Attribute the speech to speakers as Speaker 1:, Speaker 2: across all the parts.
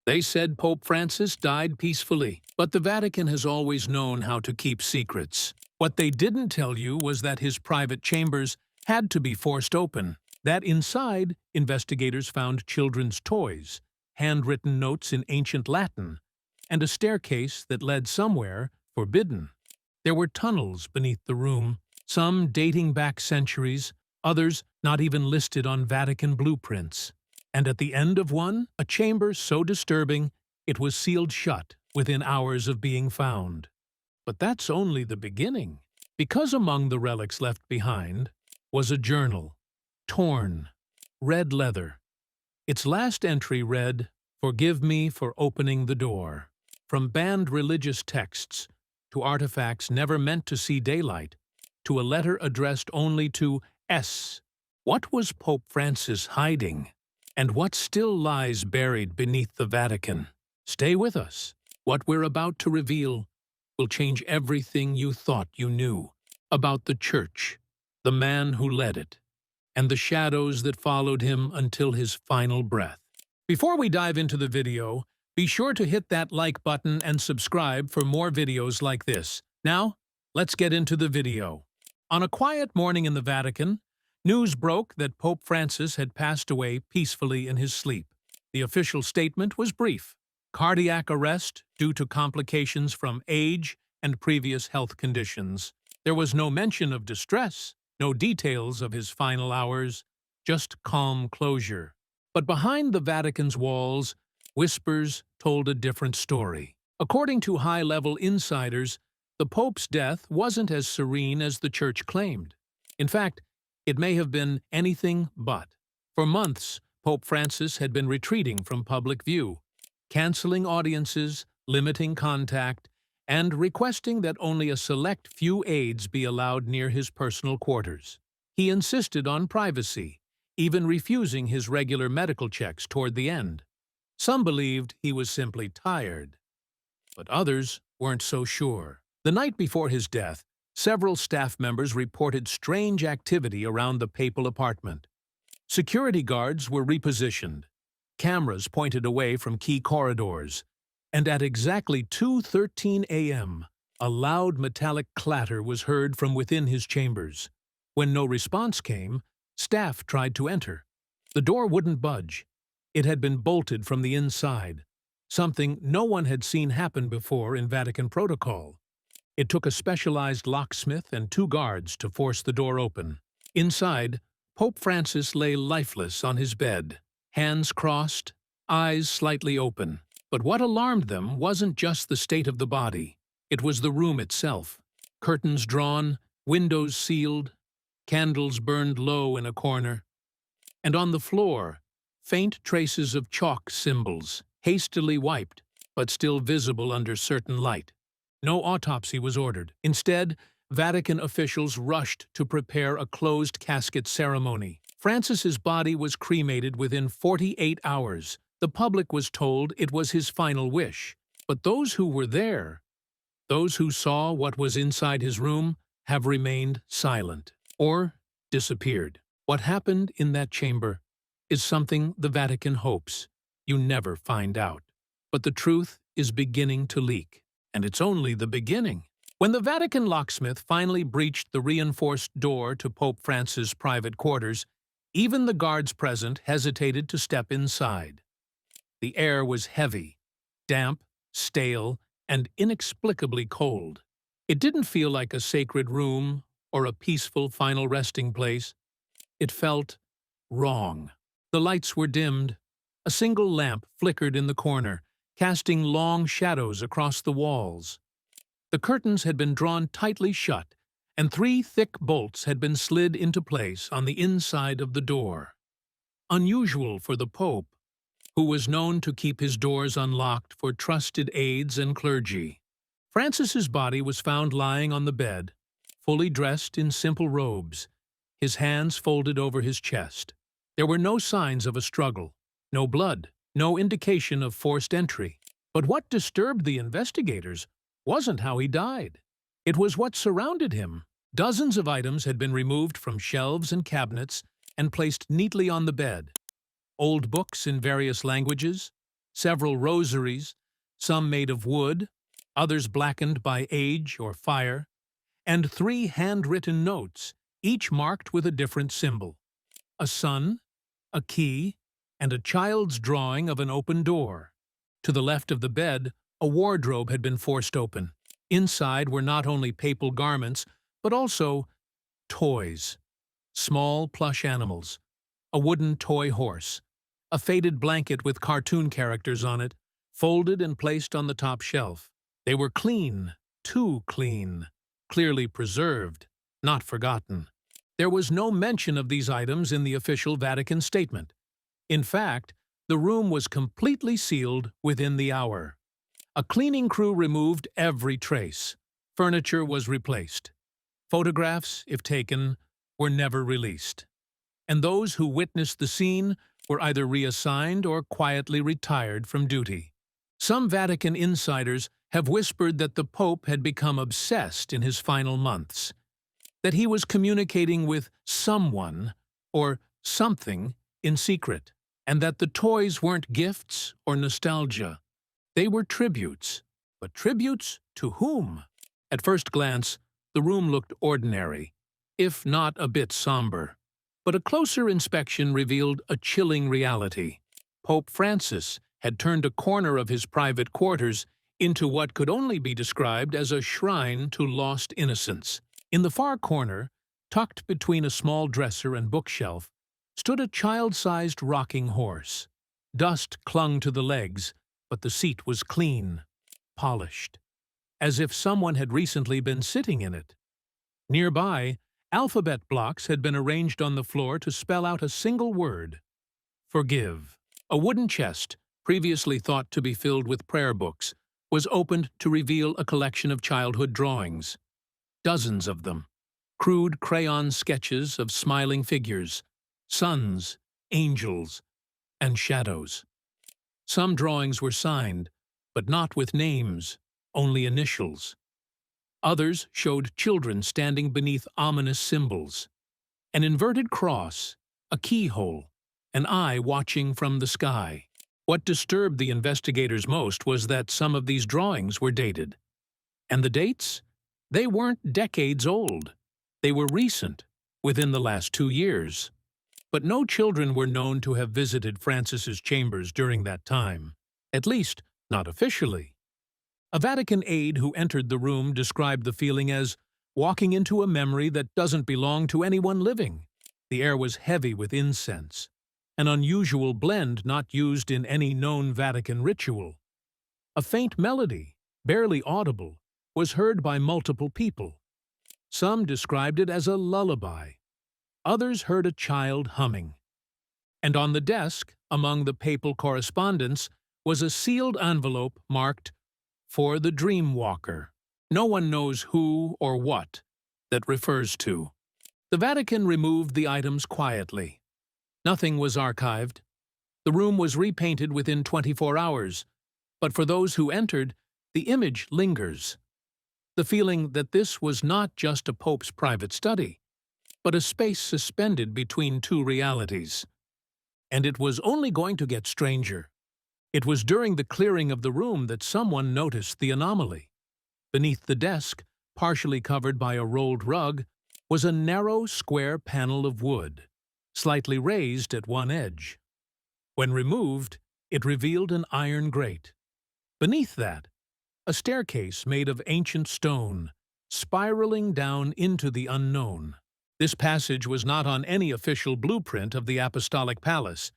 Speaker 1: They said Pope Francis died peacefully, but the Vatican has always known how to keep secrets. What they didn't tell you was that his private chambers had to be forced open, that inside, investigators found children's toys, handwritten notes in ancient Latin, and a staircase that led somewhere forbidden. There were tunnels beneath the room, some dating back centuries, others not even listed on Vatican blueprints. And at the end of one, a chamber so disturbing it was sealed shut within hours of being found. But that's only the beginning, because among the relics left behind was a journal, torn, red leather. Its last entry read, "Forgive me for opening the door." From banned religious texts to artifacts never meant to see daylight, to a letter addressed only to S. What was Pope Francis hiding? And what still lies buried beneath the Vatican? Stay with us. What we're about to reveal will change everything you thought you knew about the Church, the man who led it, and the shadows that followed him until his final breath. Before we dive into the video, be sure to hit that like button and subscribe for more videos like this. Now, let's get into the video. On a quiet morning in the Vatican, news broke that Pope Francis had passed away peacefully in his sleep. The official statement was brief: cardiac arrest due to complications from age and previous health conditions. There was no mention of distress, no details of his final hours, just calm closure. But behind the Vatican's walls, whispers told a different story. According to high-level insiders, the Pope's death wasn't as serene as the Church claimed. In fact, it may have been anything but. For months, Pope Francis had been retreating from public view, canceling audiences, limiting contact, and requesting that only a select few aides be allowed near his personal quarters. He insisted on privacy, even refusing his regular medical checks toward the end. Some believed he was simply tired, but others weren't so sure. The night before his death, several staff members reported strange activity around the papal apartment. Security guards were repositioned, cameras pointed away from key corridors, and at exactly 2:13 a.m., a loud metallic clatter was heard from within his chambers. When no response came, staff tried to enter. The door wouldn't budge. It had been bolted from the inside, something no one had seen happen before in Vatican protocol. It took a specialized locksmith and 2 guards to force the door open. Inside, Pope Francis lay lifeless on his bed, hands crossed, eyes slightly open. But what alarmed them wasn't just the state of the body. It was the room itself. Curtains drawn, windows sealed, candles burned low in a corner. And on the floor, faint traces of chalk symbols, hastily wiped, but still visible under certain light. No autopsy was ordered. Instead, Vatican officials rushed to prepare a closed casket ceremony. Francis's body was cremated within 48 hours. The public was told it was his final wish. But those who were there, those who saw what was inside his room, have remained silent or disappeared. What happened in that chamber is something the Vatican hopes you never find out. But the truth is beginning to leak. And it's only the beginning. When the Vatican locksmith finally breached the reinforced door to Pope Francis' private quarters, even the guards present hesitated to step inside. The air was heavy, damp, stale, and inexplicably cold. It didn't feel like a sacred room or a peaceful final resting place. It felt wrong. The lights were dimmed. A single lamp flickered in the corner, casting long shadows across the walls. The curtains had been drawn tightly shut, and 3 thick bolts had been slid into place on the inside of the door. Unusual for the Pope, who was known to keep his doors unlocked for trusted aides and clergy. Francis's body was found lying on the bed, fully dressed in simple robes, his hands folded over his chest. There were no signs of a struggle, no blood, no indication of forced entry. But what disturbed the investigators wasn't how he died. It was what surrounded him. Dozens of items had been removed from shelves and cabinets and placed neatly on the bed. Old books in various languages, several rosaries, some made of wood, others blackened by age or fire, and 3 handwritten notes, each marked with a different symbol: a sun, a key, and a child's drawing of an open door. To the left of the bed, a wardrobe had been forced open. Inside were not only papal garments, but also toys, small plush animals, a wooden toy horse, a faded blanket with cartoon characters on it, folded and placed on the top shelf. They were clean, too clean, clearly preserved, not forgotten. There was no mention of these items in the official Vatican statement. In fact, the room was completely sealed within the hour. A cleaning crew removed every trace. Furniture was replaced. Photographs, if taken, were never released. And those who witnessed the scene were either reassigned or quietly retired from duty. Some Vatican insiders have whispered that the Pope had become obsessed in his final months, that he was communicating with someone or something in secret, and that the toys weren't gifts or nostalgia. They were tributes. But tributes to whom? At first glance, the room looked ordinary, if not a bit somber. But a closer inspection revealed a chilling reality. Pope Francis had turned a corner of his private quarters into what could only be described as a shrine to lost innocence. In the far corner, tucked between a small dresser and bookshelf, stood a child-sized rocking horse. Dust clung to the legs, but the seat was clean, polished, as if someone had recently been sitting in it. Nearby, alphabet blocks had been arranged on the floor to spell out a single word: forgive. A wooden chest, previously thought to be filled with prayer books, was opened to reveal a collection of childhood drawings. Dozens of them. Crude crayon sketches of smiling figures, suns, angels, and shadows. Some drawings were signed, but not with names, only initials. Others showed children standing beneath ominous symbols: an inverted cross, a keyhole, an eye watching from the sky. What disturbed the investigators most was that some of these drawings were dated. And the dates? They weren't decades old. They were recent, within the last 2 years. But no children were known to have visited Francis's chambers during that time, at least not officially. A Vatican aide who entered the room described the feeling as walking into a memory that doesn't belong to anyone living. The air was heavy with incense, an unusual blend not used in any known Vatican ritual. A faint melody, barely audible, was heard by multiple people. Some described it as a lullaby. Others heard a child humming. And on the desk, among the papal correspondence, was a sealed envelope marked, "For the Dream Walker." No one knows who or what that refers to. The Vatican removed the items quietly. Nothing was archived. The room was repainted within 24 hours, but for those who entered, the image lingers. The feeling that this was not just a pope's private study, but a space suspended between two realities. And it was only going to get stranger. It was during the clearing of the room that someone noticed the anomaly. Beneath the desk, partially covered by a rolled rug, was a narrow, square panel of wood, slightly raised at one edge. When removed, it revealed an iron grate. Beneath that, a staircase made of ancient stone, spiraling down into the unknown. This passage was not on any official blueprint of the Apostolic Palace.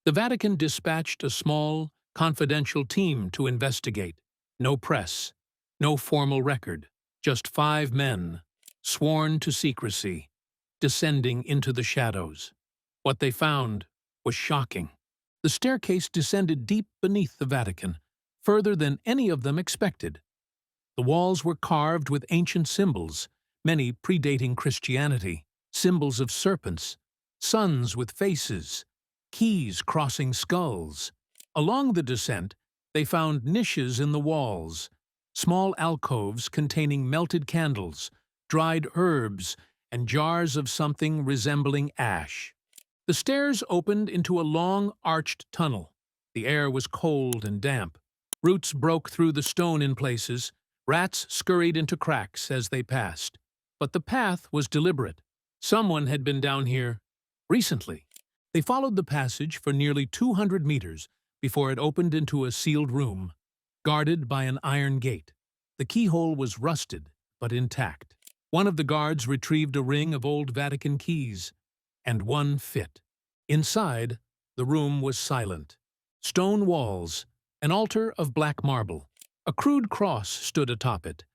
Speaker 1: The Vatican dispatched a small, confidential team to investigate. No press, no formal record, just 5 men, sworn to secrecy, descending into the shadows. What they found was shocking. The staircase descended deep beneath the Vatican, further than any of them expected. The walls were carved with ancient symbols, many predating Christianity, symbols of serpents, suns with faces, keys crossing skulls. Along the descent, they found niches in the walls, small alcoves containing melted candles, dried herbs, and jars of something resembling ash. The stairs opened into a long, arched tunnel. The air was cold and damp. Roots broke through the stone in places. Rats scurried into cracks as they passed. But the path was deliberate. Someone had been down here recently. They followed the passage for nearly 200 meters before it opened into a sealed room, guarded by an iron gate. The keyhole was rusted, but intact. One of the guards retrieved a ring of old Vatican keys, and one fit. Inside, the room was silent. Stone walls, an altar of black marble. A crude cross stood atop it,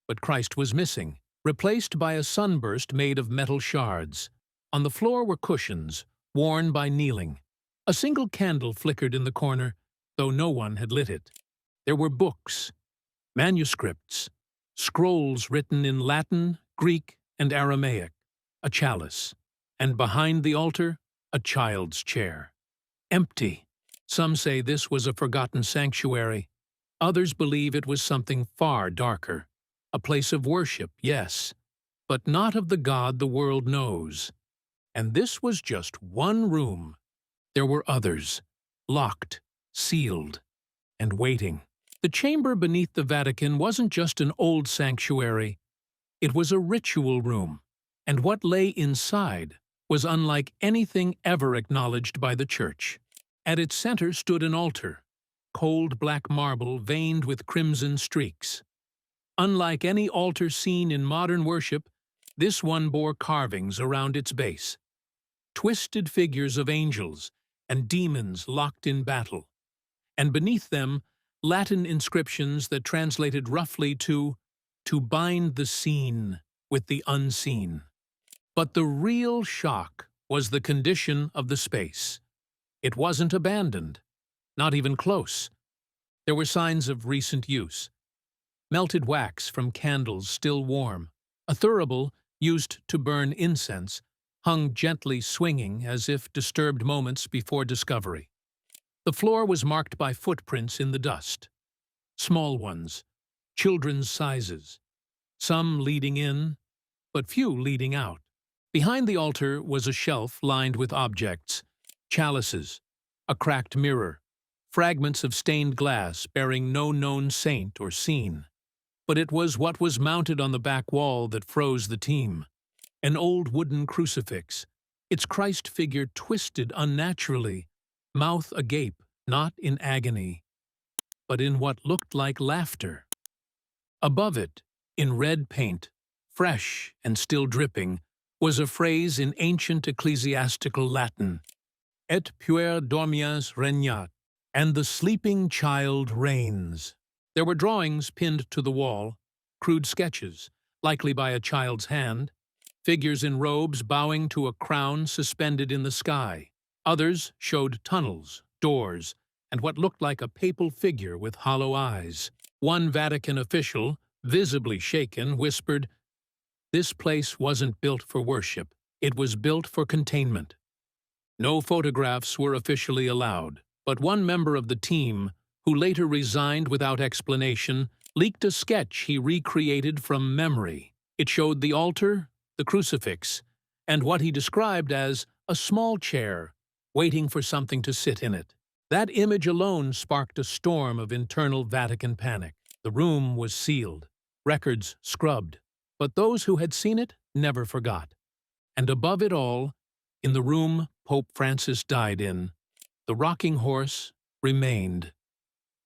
Speaker 1: but Christ was missing, replaced by a sunburst made of metal shards. On the floor were cushions, worn by kneeling. A single candle flickered in the corner, though no one had lit it. There were books, manuscripts, scrolls written in Latin, Greek, and Aramaic, a chalice, and behind the altar, a child's chair. Empty. Some say this was a forgotten sanctuary. Others believe it was something far darker. A place of worship, yes, but not of the God the world knows. And this was just one room. There were others, locked, sealed, and waiting. The chamber beneath the Vatican wasn't just an old sanctuary. It was a ritual room, and what lay inside was unlike anything ever acknowledged by the Church. At its center stood an altar, cold black marble veined with crimson streaks. Unlike any altar seen in modern worship, this one bore carvings around its base. Twisted figures of angels and demons locked in battle, and beneath them, Latin inscriptions that translated roughly to bind the seen with the unseen. But the real shock was the condition of the space. It wasn't abandoned, not even close. There were signs of recent use. Melted wax from candles still warm. A thurible, used to burn incense, hung gently swinging as if disturbed moments before discovery. The floor was marked by footprints in the dust. Small ones, children's sizes. Some leading in, but few leading out. Behind the altar was a shelf lined with objects, chalices, a cracked mirror, fragments of stained glass bearing no known saint or scene. But it was what was mounted on the back wall that froze the team. An old wooden crucifix, its Christ figure twisted unnaturally, mouth agape, not in agony, but in what looked like laughter. Above it, in red paint, fresh and still dripping, was a phrase in ancient ecclesiastical Latin, Et puer dormiens regnat, and the sleeping child reigns. There were drawings pinned to the wall, crude sketches, likely by a child's hand, figures in robes bowing to a crown suspended in the sky. Others showed tunnels, doors, and what looked like a papal figure with hollow eyes. One Vatican official, visibly shaken, whispered, "This place wasn't built for worship. It was built for containment." No photographs were officially allowed, but one member of the team, who later resigned without explanation, leaked a sketch he recreated from memory. It showed the altar, the crucifix, and what he described as a small chair, waiting for something to sit in it. That image alone sparked a storm of internal Vatican panic. The room was sealed, records scrubbed, but those who had seen it never forgot. And above it all, in the room Pope Francis died in, the rocking horse remained,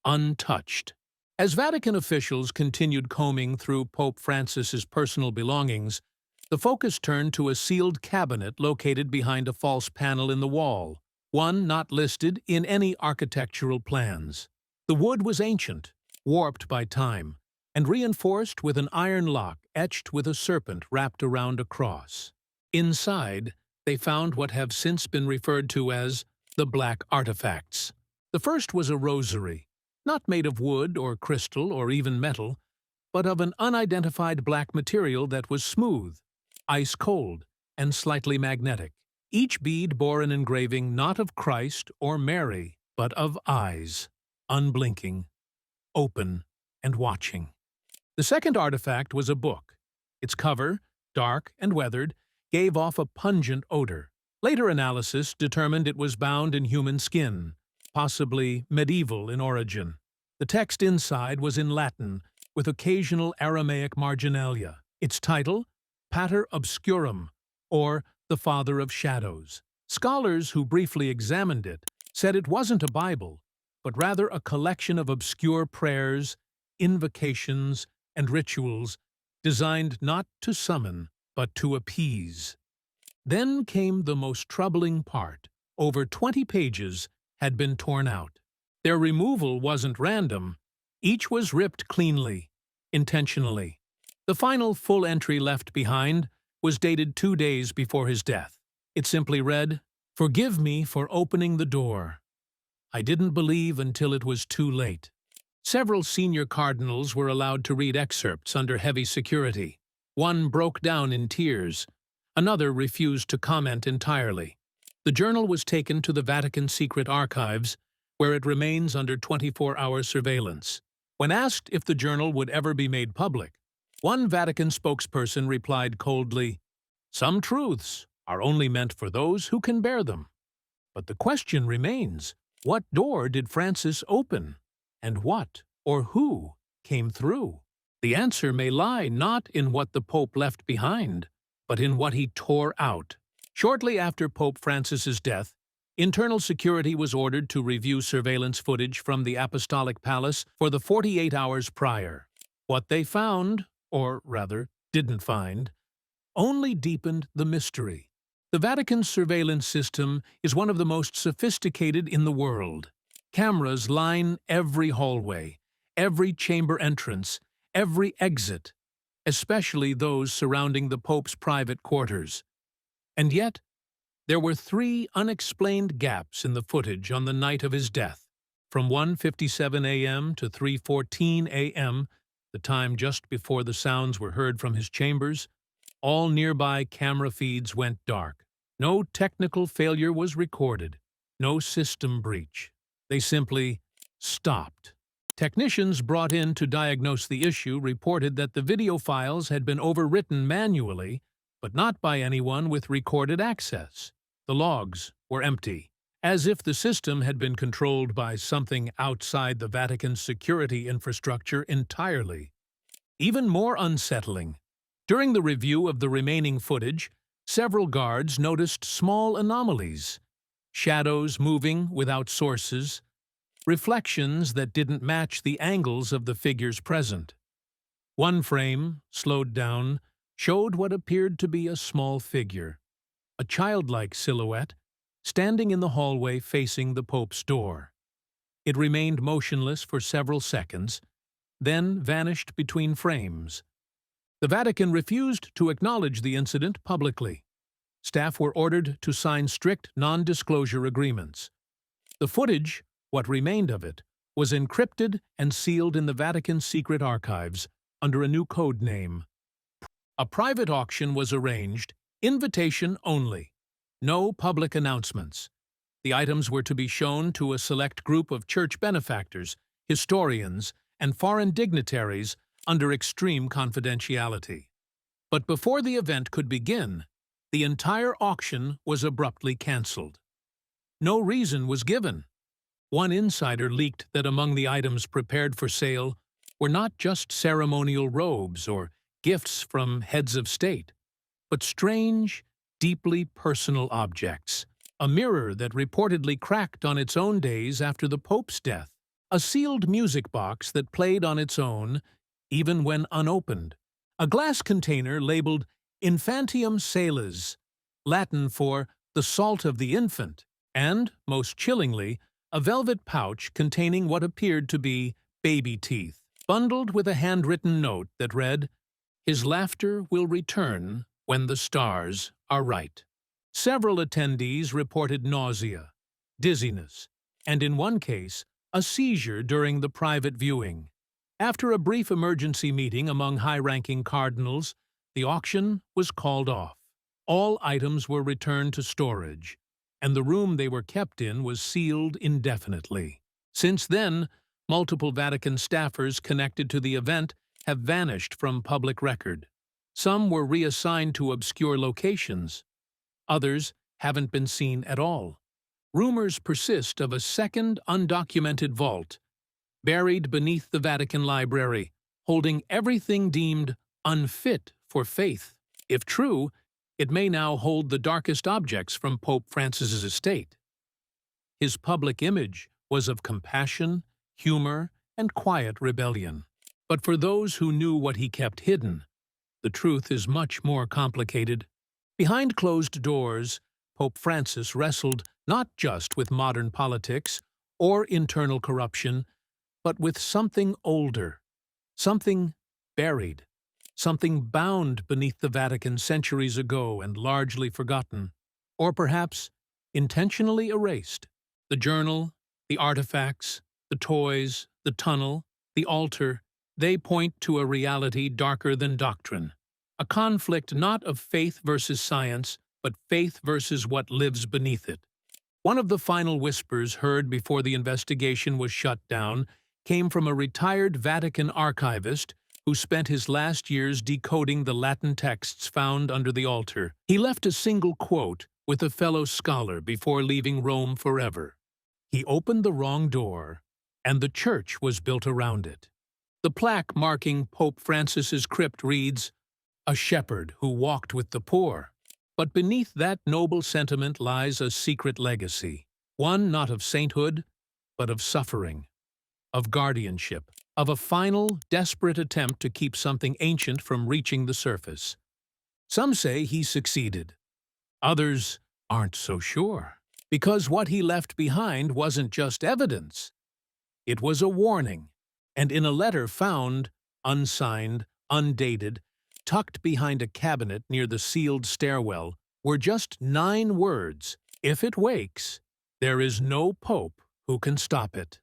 Speaker 1: untouched. As Vatican officials continued combing through Pope Francis's personal belongings, the focus turned to a sealed cabinet located behind a false panel in the wall, one not listed in any architectural plans. The wood was ancient, warped by time, and reinforced with an iron lock etched with a serpent wrapped around a cross. Inside, they found what have since been referred to as the black artifacts. The first was a rosary, not made of wood or crystal or even metal, but of an unidentified black material that was smooth, ice-cold, and slightly magnetic. Each bead bore an engraving not of Christ or Mary, but of eyes, unblinking, open, and watching. The second artifact was a book. Its cover, dark and weathered, gave off a pungent odor. Later analysis determined it was bound in human skin, possibly medieval in origin. The text inside was in Latin, with occasional Aramaic marginalia. Its title, Pater Obscurum, or The Father of Shadows. Scholars who briefly examined it said it wasn't a Bible, but rather a collection of obscure prayers, invocations, and rituals designed not to summon, but to appease. Then came the most troubling part. Over 20 pages had been torn out. Their removal wasn't random. Each was ripped cleanly, intentionally. The final full entry left behind was dated 2 days before his death. It simply read, "Forgive me for opening the door. I didn't believe until it was too late." Several senior cardinals were allowed to read excerpts under heavy security. One broke down in tears. Another refused to comment entirely. The journal was taken to the Vatican secret archives, where it remains under 24-hour surveillance. When asked if the journal would ever be made public, one Vatican spokesperson replied coldly, "Some truths are only meant for those who can bear them." But the question remains, what door did Francis open? And what, or who, came through? The answer may lie not in what the Pope left behind, but in what he tore out. Shortly after Pope Francis's death, internal security was ordered to review surveillance footage from the Apostolic Palace for the 48 hours prior. What they found, or rather, didn't find, only deepened the mystery. The Vatican's surveillance system is one of the most sophisticated in the world. Cameras line every hallway, every chamber entrance, every exit, especially those surrounding the Pope's private quarters. And yet, there were 3 unexplained gaps in the footage on the night of his death. From 1:57 a.m. to 3:14 a.m., the time just before the sounds were heard from his chambers, all nearby camera feeds went dark. No technical failure was recorded, no system breach. They simply stopped. Technicians brought in to diagnose the issue reported that the video files had been overwritten manually, but not by anyone with recorded access. The logs were empty, as if the system had been controlled by something outside the Vatican's security infrastructure entirely. Even more unsettling, during the review of the remaining footage, several guards noticed small anomalies, shadows moving without sources, reflections that didn't match the angles of the figures present. One frame, slowed down, showed what appeared to be a small figure, a childlike silhouette, standing in the hallway facing the Pope's door. It remained motionless for several seconds, then vanished between frames. The Vatican refused to acknowledge the incident publicly. Staff were ordered to sign strict non-disclosure agreements. The footage, what remained of it, was encrypted and sealed in the Vatican's secret archives under a new code name. A private auction was arranged, invitation only. No public announcements. The items were to be shown to a select group of church benefactors, historians, and foreign dignitaries under extreme confidentiality. But before the event could begin, the entire auction was abruptly cancelled. No reason was given. One insider leaked that among the items prepared for sale were not just ceremonial robes or gifts from heads of state, but strange, deeply personal objects. A mirror that reportedly cracked on its own days after the Pope's death. A sealed music box that played on its own, even when unopened. A glass container labeled Infantium Salis, Latin for the salt of the infant, and, most chillingly, a velvet pouch containing what appeared to be baby teeth, bundled with a handwritten note that read, "His laughter will return when the stars are right." Several attendees reported nausea, dizziness, and in one case, a seizure during the private viewing. After a brief emergency meeting among high-ranking cardinals, the auction was called off. All items were returned to storage, and the room they were kept in was sealed indefinitely. Since then, multiple Vatican staffers connected to the event have vanished from public record. Some were reassigned to obscure locations. Others haven't been seen at all. Rumors persist of a second undocumented vault, buried beneath the Vatican library, holding everything deemed unfit for faith. If true, it may now hold the darkest objects from Pope Francis's estate. His public image was of compassion, humor, and quiet rebellion. But for those who knew what he kept hidden, the truth is much more complicated. Behind closed doors, Pope Francis wrestled not just with modern politics or internal corruption, but with something older, something buried, something bound beneath the Vatican centuries ago and largely forgotten, or perhaps intentionally erased. The journal, the artifacts, the toys, the tunnel, the altar, they point to a reality darker than doctrine, a conflict not of faith versus science, but faith versus what lives beneath it. One of the final whispers heard before the investigation was shut down came from a retired Vatican archivist who spent his last years decoding the Latin texts found under the altar. He left a single quote with a fellow scholar before leaving Rome forever. He opened the wrong door, and the church was built around it. The plaque marking Pope Francis's crypt reads, "A shepherd who walked with the poor." But beneath that noble sentiment lies a secret legacy, one not of sainthood, but of suffering, of guardianship, of a final, desperate attempt to keep something ancient from reaching the surface. Some say he succeeded. Others aren't so sure, because what he left behind wasn't just evidence. It was a warning, and in a letter found, unsigned, undated, tucked behind a cabinet near the sealed stairwell, were just 9 words: "If it wakes, there is no pope who can stop it."